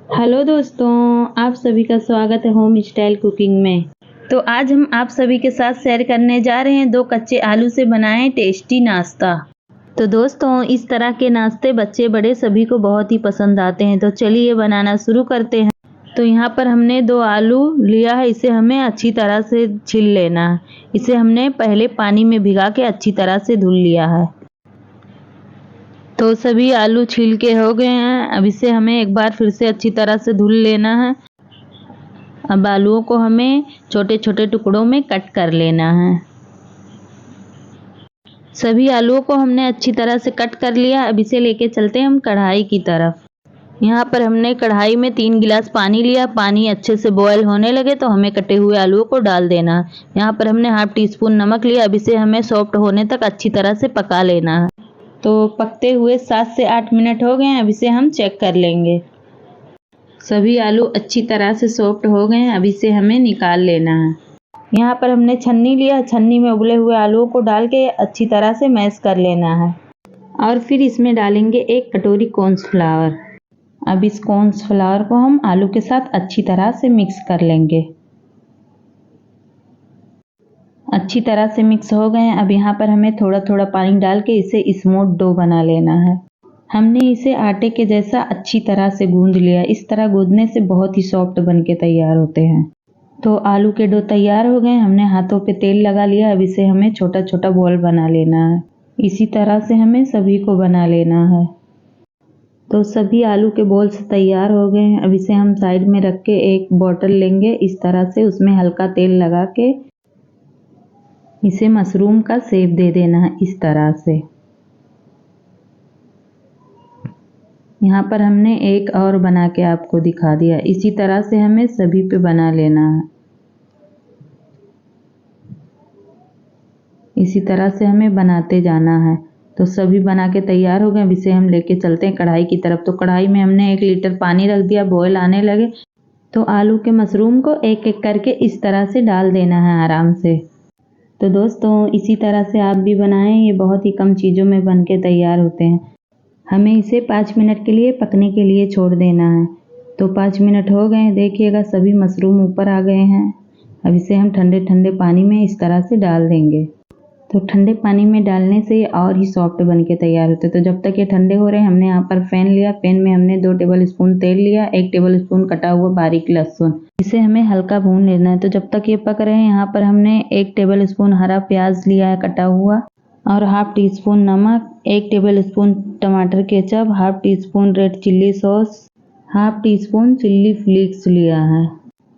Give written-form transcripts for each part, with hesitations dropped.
Hello दोस्तों, आप सभी का स्वागत है होम स्टाइल कुकिंग में। तो आज हम आप सभी के साथ शेयर करने जा रहे हैं 2 कच्चे आलू से बनाएं टेस्टी नाश्ता। तो दोस्तों, इस तरह के नाश्ते बच्चे बड़े सभी को बहुत ही पसंद आते हैं। तो चलिए बनाना शुरू करते हैं। तो यहाँ पर हमने 2 आलू लिया है, इसे हमें अच्छी तरह से छील लेना है। इसे हमने पहले पानी में भिगा के अच्छी तरह से धुल लिया है। तो सभी आलू छील के हो गए हैं। अब इसे हमें एक बार फिर से अच्छी तरह से धुल लेना है। अब आलूओं को हमें छोटे छोटे टुकड़ों में कट कर लेना है। सभी आलूओं को हमने अच्छी तरह से कट कर लिया। अब इसे लेके चलते हैं हम कढ़ाई की तरफ। यहाँ पर हमने कढ़ाई में 3 गिलास पानी लिया। पानी अच्छे से बॉयल होने लगे तो हमें कटे हुए आलूओं को डाल देना है। यहाँ पर हमने ½ टीस्पून नमक लिया। अब इसे हमें सॉफ्ट होने तक अच्छी तरह से पका लेना है। तो पकते हुए 7 से 8 मिनट हो गए हैं। अब इसे हम चेक कर लेंगे। सभी आलू अच्छी तरह से सॉफ्ट हो गए हैं। अब इसे हमें निकाल लेना है। यहाँ पर हमने छन्नी लिया। छन्नी में उबले हुए आलूओं को डाल के अच्छी तरह से मैश कर लेना है। और फिर इसमें डालेंगे 1 कटोरी कॉर्नफ्लावर। अब इस कॉर्नफ्लावर को हम आलू के साथ अच्छी तरह से मिक्स कर लेंगे। अच्छी तरह से मिक्स हो गए हैं। अब यहाँ पर हमें थोड़ा थोड़ा पानी डाल के इसे स्मूथ डो बना लेना है। हमने इसे आटे के जैसा अच्छी तरह से गूंद लिया। इस तरह गूंदने से बहुत ही सॉफ्ट बन के तैयार होते हैं। तो आलू के डो तैयार हो गए। हमने हाथों पे तेल लगा लिया। अब इसे हमें छोटा छोटा बॉल बना लेना है। इसी तरह से हमें सभी को बना लेना है। तो सभी आलू के बॉल्स तैयार हो गए हैं। अब इसे हम साइड में रख के एक बॉटल लेंगे। इस तरह से उसमें हल्का तेल लगा के इसे मशरूम का शेप दे देना है। इस तरह से यहाँ पर हमने एक और बना के आपको दिखा दिया। इसी तरह से हमें सभी पे बना लेना है। इसी तरह से हमें बनाते जाना है। तो सभी बना के तैयार हो गए। अब इसे हम लेके चलते हैं कढ़ाई की तरफ। तो कढ़ाई में हमने 1 लीटर पानी रख दिया। बॉयल आने लगे तो आलू के मशरूम को एक एक करके इस तरह से डाल देना है आराम से। तो दोस्तों, इसी तरह से आप भी बनाएं। ये बहुत ही कम चीज़ों में बन के तैयार होते हैं। हमें इसे 5 मिनट के लिए पकने के लिए छोड़ देना है। तो 5 मिनट हो गए। देखिएगा सभी मशरूम ऊपर आ गए हैं। अब इसे हम ठंडे ठंडे पानी में इस तरह से डाल देंगे। तो ठंडे पानी में डालने से ये और ही सॉफ्ट बन के तैयार होते हैं। तो जब तक ये ठंडे हो रहे हैं, हमने यहाँ पर पैन लिया। पैन में हमने 2 टेबल स्पून तेल लिया, 1 टेबल स्पून कटा हुआ बारीक लहसुन। इसे हमें हल्का भून लेना है। तो जब तक ये पक रहे हैं, यहाँ पर हमने 1 टेबल स्पून हरा प्याज लिया है कटा हुआ, और ½ टीस्पून नमक, 1 टेबल स्पून टमाटर ketchup, ½ teaspoon red chilli sauce, ½ teaspoon chilli flakes लिया है।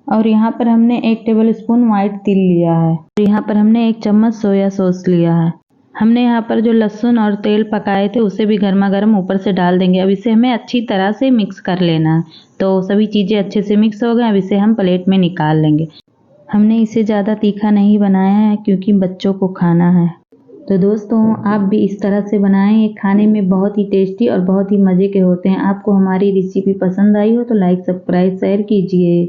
और यहाँ पर हमने 1 टेबल स्पून व्हाइट तिल लिया है। और यहाँ पर हमने 1 चम्मच सोया सॉस लिया है। हमने यहाँ पर जो लहसुन और तेल पकाए थे उसे भी गर्मा गर्म ऊपर से डाल देंगे। अब इसे हमें अच्छी तरह से मिक्स कर लेना है। तो सभी चीज़ें अच्छे से मिक्स हो गए। अब इसे हम प्लेट में निकाल लेंगे। हमने इसे ज़्यादा तीखा नहीं बनाया है क्योंकि बच्चों को खाना है। तो दोस्तों, आप भी इस तरह से बनाएं। ये खाने में बहुत ही टेस्टी और बहुत ही मज़े के होते हैं। आपको हमारी रेसिपी पसंद आई हो तो लाइक, सब्सक्राइब, शेयर कीजिए।